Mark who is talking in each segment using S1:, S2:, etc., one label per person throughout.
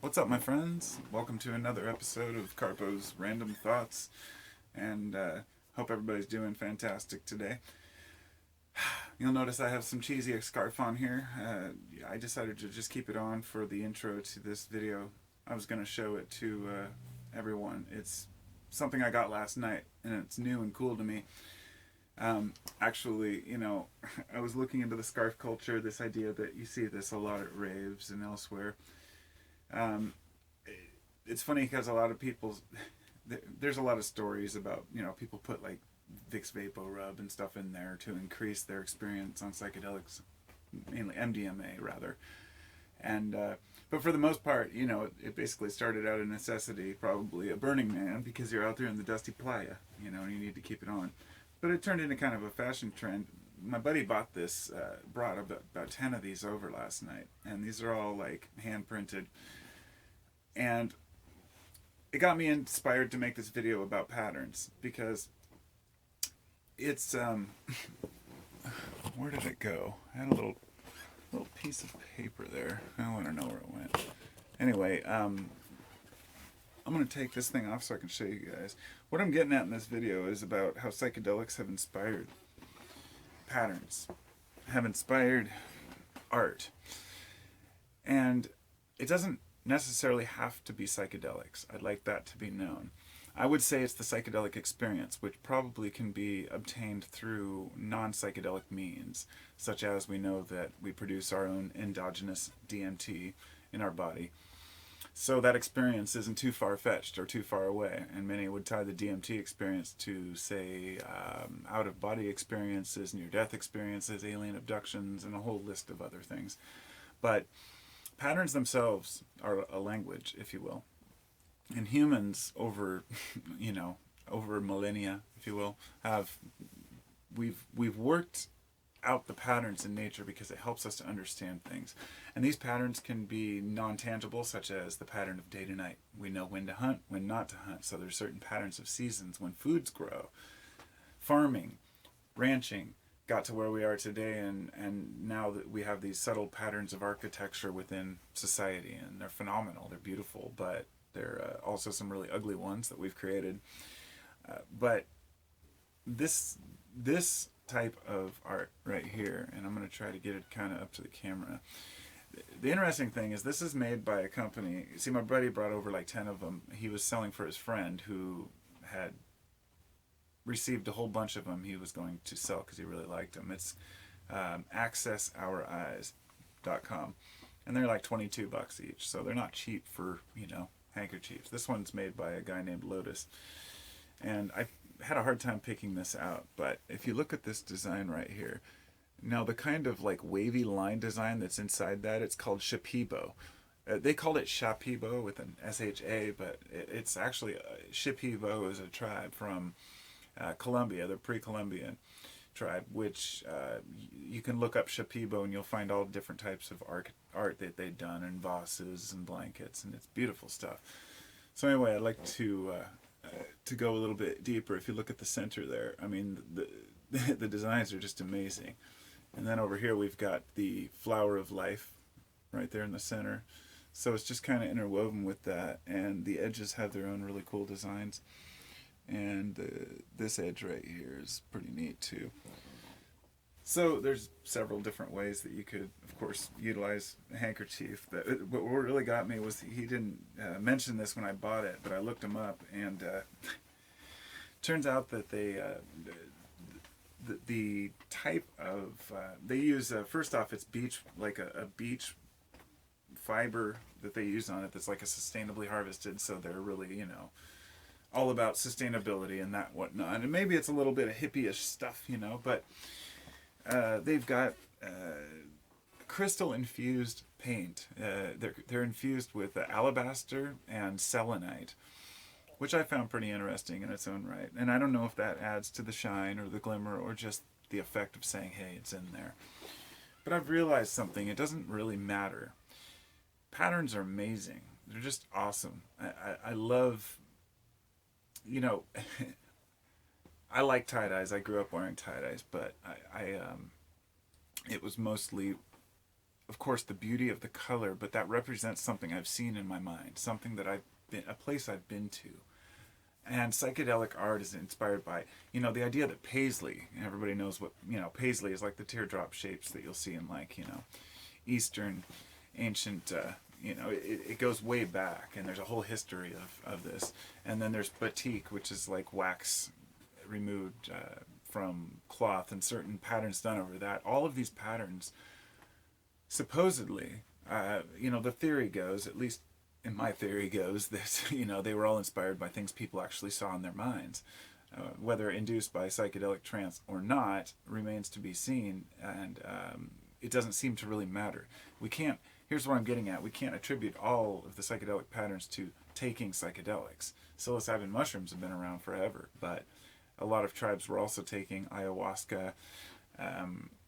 S1: What's up, my friends? Welcome to another episode of Carpo's Random Thoughts, and hope everybody's doing fantastic today. You'll notice I have some cheesy scarf on here. I decided to just keep it on for the intro to this video. I was going to show it to everyone. It's something I got last night, and it's new and cool to me. Actually, I was looking into the scarf culture, this idea that you see this a lot at raves and elsewhere. Um, it's funny because a lot of people, there's a lot of stories about, people put like Vicks Vapo Rub and stuff in there to increase their experience on psychedelics, mainly MDMA rather. And, but for the most part, it basically started out a necessity, probably a Burning Man, because you're out there in the dusty playa, and you need to keep it on. But it turned into kind of a fashion trend. My buddy bought this, brought about 10 of these over last night, and these are all like hand printed. And it got me inspired to make this video about patterns because it's where did it go? I had a little piece of paper there. I don't know where it went. Anyway, I'm gonna take this thing off so I can show you guys. What I'm getting at in this video is about how psychedelics have inspired patterns, have inspired art. And it doesn't necessarily have to be psychedelics. I'd like that to be known. I would say it's the psychedelic experience, which probably can be obtained through non-psychedelic means, such as we know that we produce our own endogenous DMT in our body. So that experience isn't too far-fetched or too far away, and many would tie the DMT experience to, say, out-of-body experiences, near-death experiences, alien abductions, and a whole list of other things. But patterns themselves are a language, if you will. And humans over, over millennia, if you will, we've worked out the patterns in nature because it helps us to understand things. And these patterns can be non-tangible, such as the pattern of day to night. We know when to hunt, when not to hunt. So there's certain patterns of seasons, when foods grow. Farming, ranching, got to where we are today, and now that we have these subtle patterns of architecture within society, and they're phenomenal, they're beautiful, but there are also some really ugly ones that we've created. But this type of art right here, and I'm going to try to get it kind of up to the camera. The interesting thing is this is made by a company. See, my buddy brought over like 10 of them. He was selling for his friend who had received a whole bunch of them he was going to sell because he really liked them. It's accessoureyes.com, and they're like $22 each, so they're not cheap for handkerchiefs. This one's made by a guy named Lotus, and I had a hard time picking this out, but if you look at this design right here, now the kind of like wavy line design that's inside that, it's called Shipibo. They called it Shipibo with an SHA, but it's actually Shipibo is a tribe from Colombia, the pre-Columbian tribe, which you can look up Shipibo and you'll find all different types of art that they've done, and vases and blankets, and it's beautiful stuff. So anyway, I'd like to go a little bit deeper. If you look at the center there, I mean, the designs are just amazing. And then over here we've got the flower of life right there in the center. So it's just kind of interwoven with that, and the edges have their own really cool designs. And this edge right here is pretty neat too. So there's several different ways that you could, of course, utilize a handkerchief. What really got me was he didn't mention this when I bought it, but I looked him up, and turns out that the type of they use, first off, it's beach, like a beach fiber that they use on it that's like a sustainably harvested, so they're really all about sustainability and that whatnot. And maybe it's a little bit of hippie-ish stuff, but they've got crystal infused paint. They're infused with alabaster and selenite, which I found pretty interesting in its own right. And I don't know if that adds to the shine or the glimmer or just the effect of saying, hey, it's in there. But I've realized something. It doesn't really matter. Patterns are amazing. They're just awesome. I love, I like tie-dyes. I grew up wearing tie-dyes, but it was mostly of course, the beauty of the color, but that represents something I've seen in my mind, something that I've been, a place I've been to. And psychedelic art is inspired by, the idea that Paisley, everybody knows what, Paisley is like the teardrop shapes that you'll see in like, Eastern ancient, it goes way back, and there's a whole history of this. And then there's batik, which is like wax removed from cloth and certain patterns done over that. All of these patterns, supposedly, the theory goes, at least in my theory goes, that, they were all inspired by things people actually saw in their minds. Whether induced by psychedelic trance or not remains to be seen, and it doesn't seem to really matter. We can't, here's what I'm getting at, we can't attribute all of the psychedelic patterns to taking psychedelics. Psilocybin mushrooms have been around forever, but a lot of tribes were also taking ayahuasca.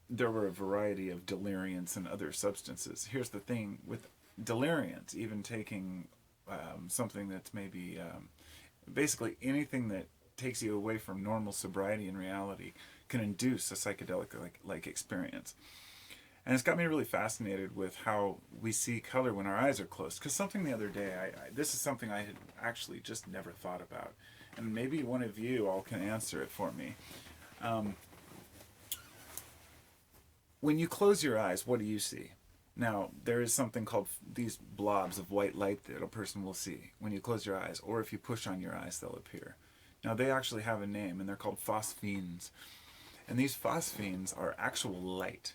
S1: There were a variety of deliriants and other substances. Here's the thing with deliriants, even taking something that's maybe basically anything that takes you away from normal sobriety and reality can induce a psychedelic like experience. And it's got me really fascinated with how we see color when our eyes are closed. Because something the other day, this is something I had actually just never thought about. And maybe one of you all can answer it for me. When you close your eyes, what do you see? Now, there is something called these blobs of white light that a person will see when you close your eyes, or if you push on your eyes, they'll appear. Now, they actually have a name, and they're called Phosphenes. And these Phosphenes are actual light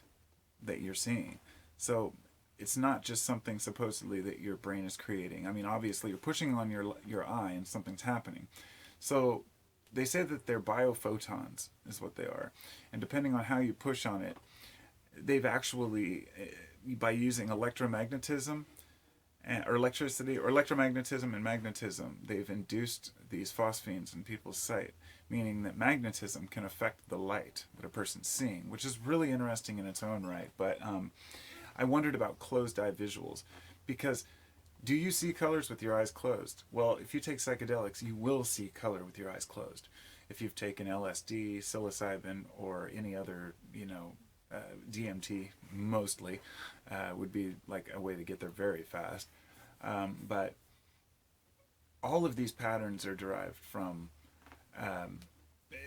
S1: that you're seeing. So it's not just something supposedly that your brain is creating. I mean, obviously, you're pushing on your eye, and something's happening. So they say that they're biophotons, is what they are. And depending on how you push on it, they've actually, by using electromagnetism or electricity or electromagnetism and magnetism, they've induced these phosphenes in people's sight, meaning that magnetism can affect the light that a person's seeing, which is really interesting in its own right. But I wondered about closed eye visuals, because do you see colors with your eyes closed? Well, if you take psychedelics, you will see color with your eyes closed. If you've taken LSD, psilocybin, or any other, DMT mostly, would be like a way to get there very fast. But all of these patterns are derived from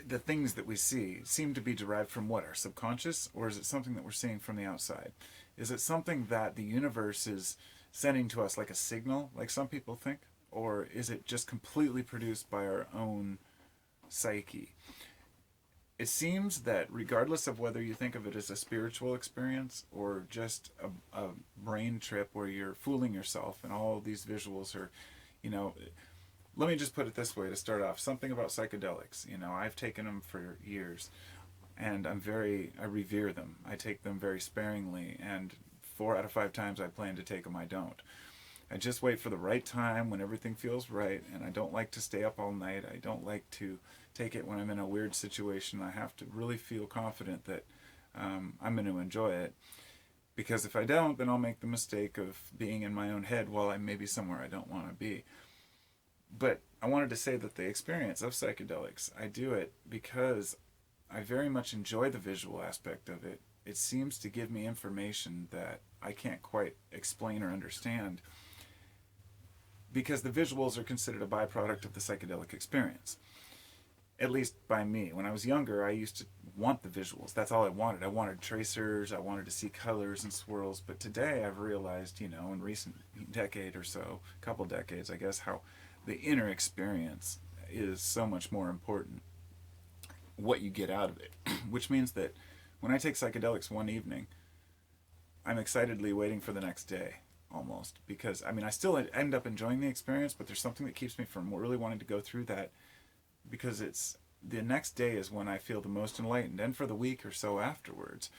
S1: the things that we see seem to be derived from what? Our subconscious? Or is it something that we're seeing from the outside? Is it something that the universe is sending to us like a signal, like some people think? Or is it just completely produced by our own psyche? It seems that regardless of whether you think of it as a spiritual experience or just a brain trip where you're fooling yourself and all these visuals are, let me just put it this way to start off. Something about psychedelics. I've taken them for years, and I revere them. I take them very sparingly, and 4 out of 5 times I plan to take them, I don't. I just wait for the right time when everything feels right, and I don't like to stay up all night. I don't like to take it when I'm in a weird situation. I have to really feel confident that I'm going to enjoy it, because if I don't, then I'll make the mistake of being in my own head while I'm maybe somewhere I don't want to be. But I wanted to say that the experience of psychedelics, I do it because I very much enjoy the visual aspect of it. It seems to give me information that I can't quite explain or understand, because the visuals are considered a byproduct of the psychedelic experience. At least by me. When I was younger, I used to want the visuals. That's all I wanted. I wanted tracers, I wanted to see colors and swirls. But today I've realized, in recent decade or so, couple decades, I guess, how the inner experience is so much more important. What you get out of it. Which means that when I take psychedelics one evening, I'm excitedly waiting for the next day, almost. Because, I still end up enjoying the experience, but there's something that keeps me from really wanting to go through that, because it's the next day is when I feel the most enlightened, and for the week or so afterwards.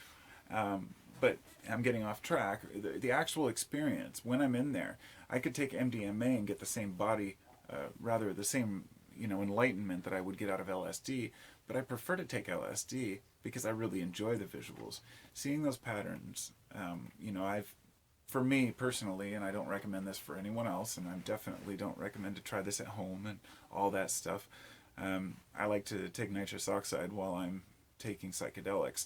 S1: But I'm getting off track. The actual experience, when I'm in there, I could take MDMA and get the same body, the same, enlightenment that I would get out of LSD, but I prefer to take LSD because I really enjoy the visuals. Seeing those patterns, for me personally, and I don't recommend this for anyone else, and I definitely don't recommend to try this at home and all that stuff. I like to take nitrous oxide while I'm taking psychedelics.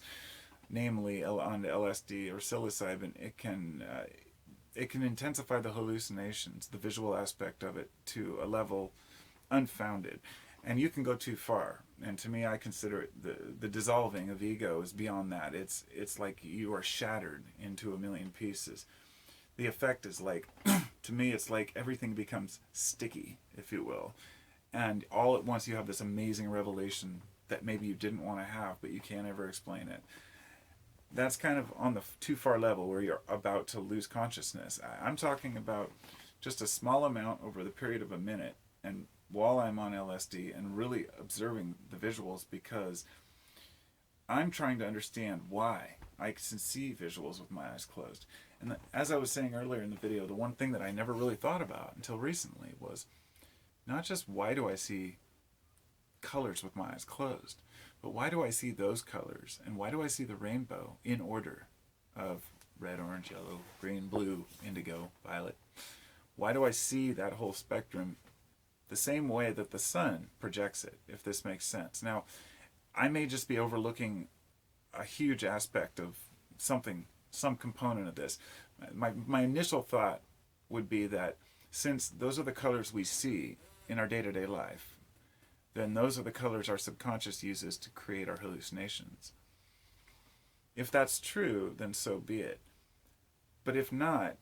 S1: namely on LSD or psilocybin, it can intensify the hallucinations, the visual aspect of it, to a level unfounded. And you can go too far. And to me, I consider it the dissolving of ego is beyond that. It's like you are shattered into a million pieces. The effect is like, to me, it's like everything becomes sticky, if you will. And all at once you have this amazing revelation that maybe you didn't want to have, but you can't ever explain it. That's kind of on the too far level where you're about to lose consciousness. I'm talking about just a small amount over the period of a minute, and while I'm on LSD and really observing the visuals, because I'm trying to understand why I can see visuals with my eyes closed. And as I was saying earlier in the video, the one thing that I never really thought about until recently was not just why do I see colors with my eyes closed, but why do I see those colors, and why do I see the rainbow in order of red, orange, yellow, green, blue, indigo, violet? Why do I see that whole spectrum the same way that the sun projects it, if this makes sense? Now, I may just be overlooking a huge aspect of something, some component of this. My initial thought would be that since those are the colors we see in our day-to-day life, then those are the colors our subconscious uses to create our hallucinations. If that's true, then so be it. But if not,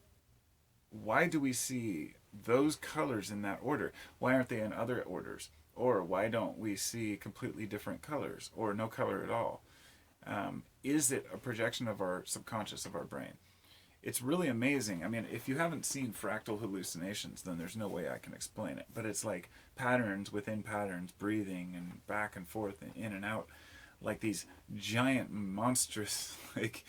S1: why do we see those colors in that order? Why aren't they in other orders? Or why don't we see completely different colors, or no color at all? Is it a projection of our subconscious, of our brain? It's really amazing. I mean, if you haven't seen fractal hallucinations, then there's no way I can explain it. But it's like patterns within patterns, breathing and back and forth and in and out, like these giant, monstrous, like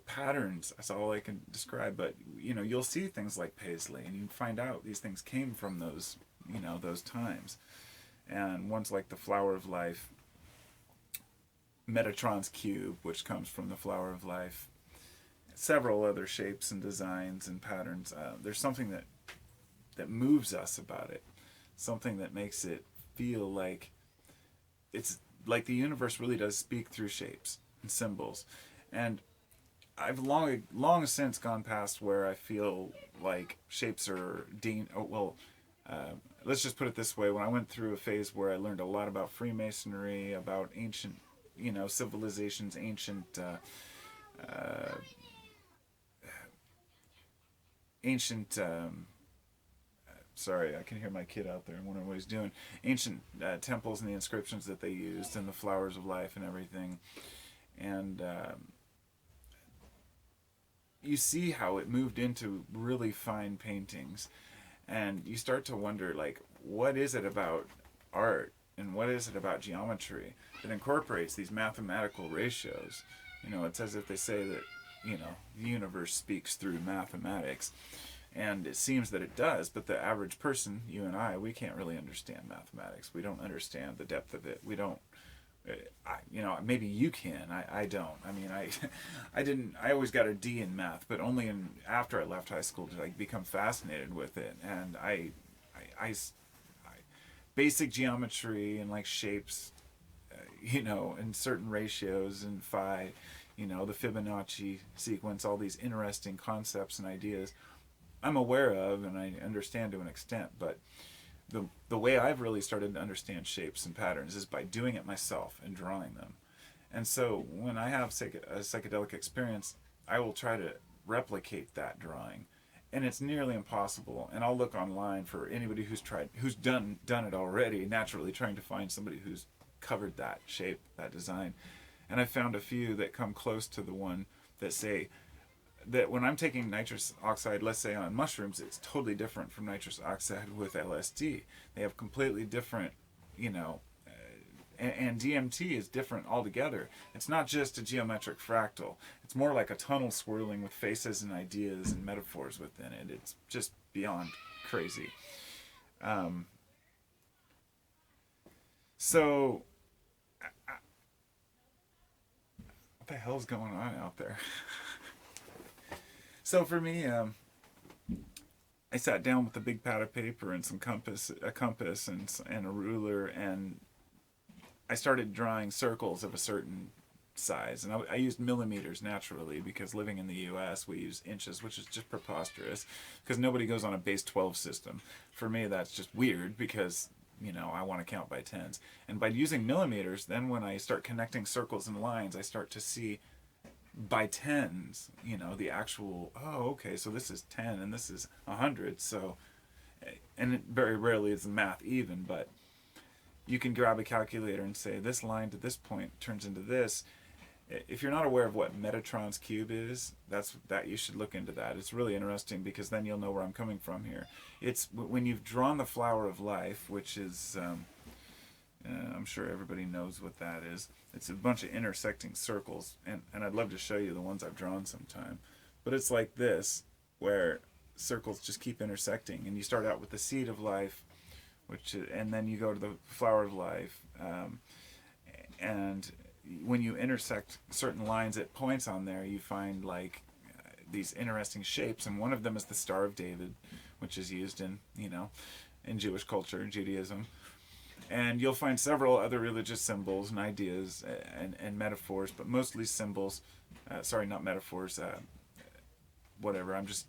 S1: patterns. That's all I can describe. But you know, you'll see things like Paisley, and you find out these things came from those, you know, those times. And one's like the flower of life, Metatron's cube, which comes from the flower of life. Several other shapes and designs and patterns. There's something that moves us about it, something that makes it feel like it's like the universe really does speak through shapes and symbols. And I've long since gone past where I feel like shapes are let's just put it this way. When I went through a phase where I learned a lot about Freemasonry, about ancient, you know, civilizations, ancient sorry, I can hear my kid out there and wondering what he's doing. Ancient temples and the inscriptions that they used, and the flowers of life and everything. And you see how it moved into really fine paintings. And you start to wonder, like, what is it about art and what is it about geometry that incorporates these mathematical ratios? You know, it's as if they say that, you know, the universe speaks through mathematics. And it seems that it does, but the average person, you and I, we can't really understand mathematics. We don't understand the depth of it. We don't, you know, maybe you can. I don't. I mean, I always got a D in math, but only after I left high school did I become fascinated with it. And I basic geometry and like shapes, you know, and certain ratios and phi, you know, the Fibonacci sequence, all these interesting concepts and ideas I'm aware of and I understand to an extent, but the way I've really started to understand shapes and patterns is by doing it myself and drawing them. And so when I have a psychedelic experience, I will try to replicate that drawing. And it's nearly impossible. And I'll look online for anybody who's done it already, naturally trying to find somebody who's covered that shape, that design. And I found a few that come close to the one that say that when I'm taking nitrous oxide, let's say on mushrooms, it's totally different from nitrous oxide with LSD. They have completely different, you know, and DMT is different altogether. It's not just a geometric fractal. It's more like a tunnel swirling with faces and ideas and metaphors within it. It's just beyond crazy. So, what the hell's going on out there? So for me, I sat down with a big pad of paper and a compass and a ruler, and I started drawing circles of a certain size, and I used millimeters naturally because living in the U.S. we use inches, which is just preposterous because nobody goes on a base 12 system. For me, that's just weird because I want to count by tens, and by using millimeters, then when I start connecting circles and lines, I start to see by tens, the actual, oh, okay, so this is 10 and this is 100. So, and very rarely is the math even, but you can grab a calculator and say this line to this point turns into this. If you're not aware of what Metatron's cube is, that you should look into that. It's really interesting because then you'll know where I'm coming from here. It's when you've drawn the flower of life, which is, I'm sure everybody knows what that is. It's a bunch of intersecting circles, and I'd love to show you the ones I've drawn sometime. But it's like this, where circles just keep intersecting, and you start out with the seed of life, and then you go to the flower of life, and when you intersect certain lines at points on there, you find like these interesting shapes, and one of them is the Star of David, which is used in in Jewish culture, Judaism. And you'll find several other religious symbols and ideas and metaphors, but mostly symbols. Sorry, not metaphors. Whatever. I'm just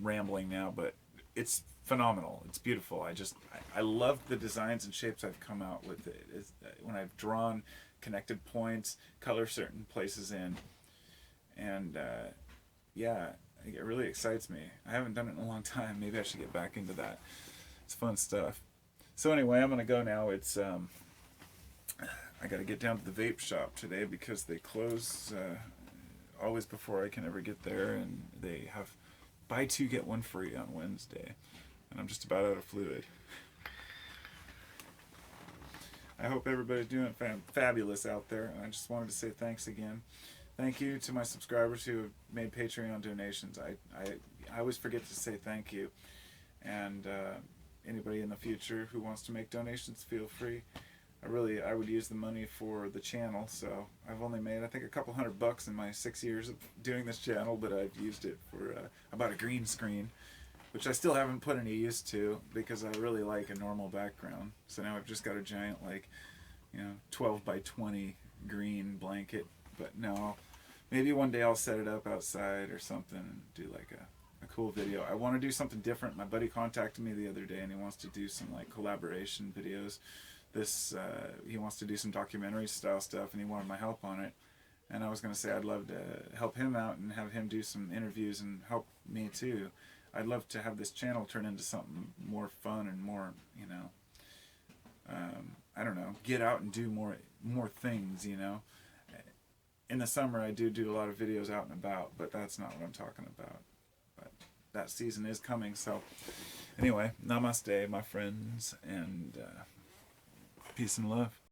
S1: rambling now, but it's phenomenal. It's beautiful. I love the designs and shapes I've come out with it. When I've drawn connected points, color certain places in, and yeah, it really excites me. I haven't done it in a long time. Maybe I should get back into that. It's fun stuff. So anyway, I'm gonna go now. It's I gotta get down to the vape shop today because they close always before I can ever get there, and they have buy two get one free on Wednesday, and I'm just about out of fluid. I hope everybody's doing fabulous out there, and I just wanted to say thanks again. Thank you to my subscribers who have made Patreon donations. I always forget to say thank you, and anybody in the future who wants to make donations, feel free. I would use the money for the channel, so I've only made, I think, a couple $100 in my 6 years of doing this channel, but I've used it for about a green screen, which I still haven't put any use to because I really like a normal background. So now I've just got a giant, 12 by 20 green blanket, but no, maybe one day I'll set it up outside or something and do like a cool video. I want to do something different. My buddy contacted me the other day and he wants to do some collaboration videos. He wants to do some documentary style stuff and he wanted my help on it. And I was going to say I'd love to help him out and have him do some interviews and help me too. I'd love to have this channel turn into something more fun and more, I don't know, get out and do more things, In the summer I do a lot of videos out and about, but that's not what I'm talking about. But that season is coming, so anyway, namaste, my friends, and peace and love.